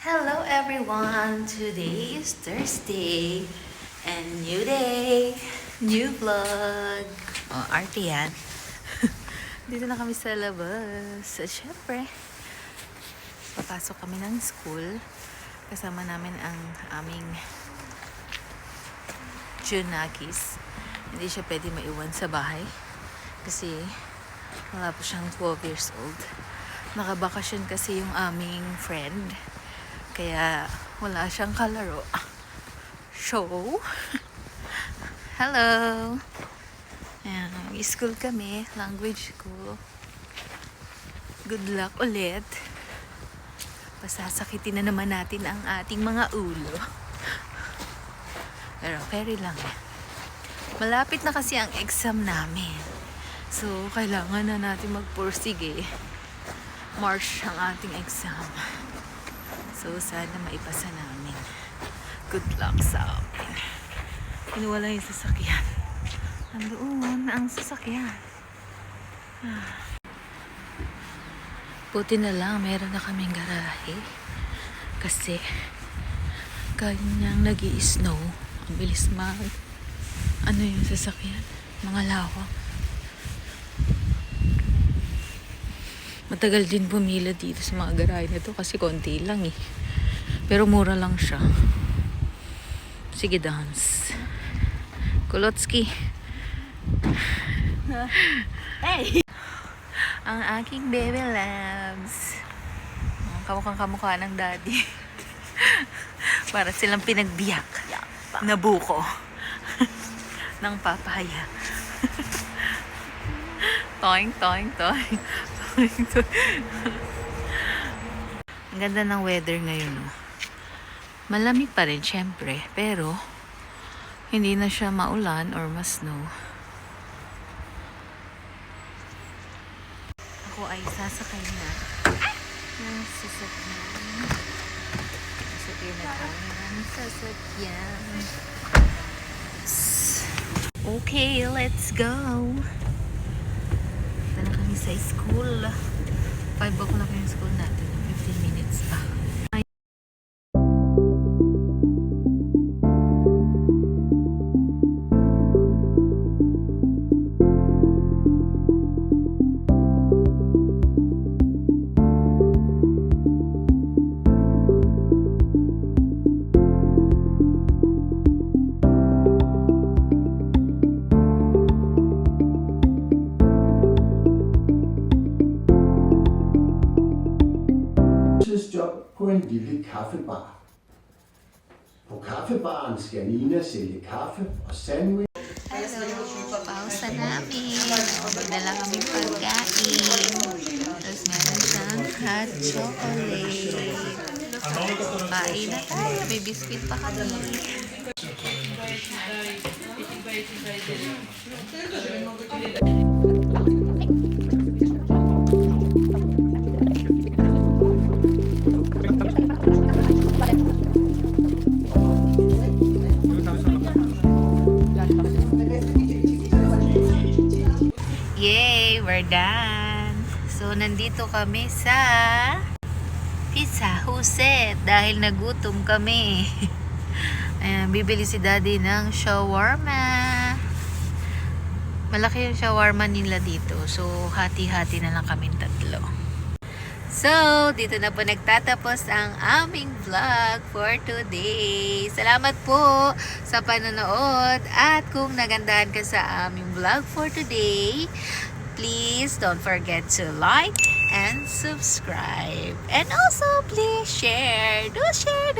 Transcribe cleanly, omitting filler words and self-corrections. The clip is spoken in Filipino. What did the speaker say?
Hello everyone! Today is Thursday and new day, new vlog. Arte yan. Dito na kami sa labas. At syempre, papasok kami ng school. Kasama namin ang aming Junakis. Hindi siya pwede maiwan sa bahay kasi wala po siyang 12 years old. Nakabakasyon kasi yung aming friend. Kaya wala siyang kalaro. So, hello! Ayan, school kami, language school. Good luck ulit. Pasasakitin na naman natin ang ating mga ulo. Pero carry lang. Malapit na kasi ang exam namin. So, kailangan na natin magpursige. March ang ating exam. So, sana maipasa namin. Good luck sa amin. Inuwala yung sasakyan. Nandoon ang sasakyan. Buti na lang, meron na kaming garahe. Kasi, kanyang nag-i-snow. Ang bilis ano yung sasakyan? Mga lawak. Matagal din pumila dito sa mga garahe na to kasi konti lang eh. Pero mura lang siya. Sige, dance. Kulotski. Hey! Ang aking baby labs. Kamukhang kamukha ng daddy. Para silang pinagbiyak na buko ng papaya. Toing, toing, toing. Ang ganda ng weather ngayon, no? Malamig pa rin, syempre. Pero, hindi na siya maulan or ma-snow. Ako ay sasakay na ng sasakyan. Sasakyan na tayo ng sasakyan. Okay, let's go! Na kami sa school. 5 o'clock yung school natin. 15 minutes pa. Job på en lille kaffebar. På kaffebaren skal Nina sælge kaffe og sandwich. Hello! Pausa namin. Magdala kami pagkain. Tapos meron siyang hot chocolate. Kain na tayo. May biscuit pa kami. Yay! We're done! So, nandito kami sa Pizza Huset dahil nagutom kami. Ayan, bibili si Daddy ng shawarma. Malaki yung shawarma nila dito. So, hati-hati na lang kaming tatlo. So, dito na po nagtatapos ang aming vlog for today. Salamat po sa panonood. At kung nagandahan ka sa aming vlog for today, please don't forget to like and subscribe. And also, please share. Do share.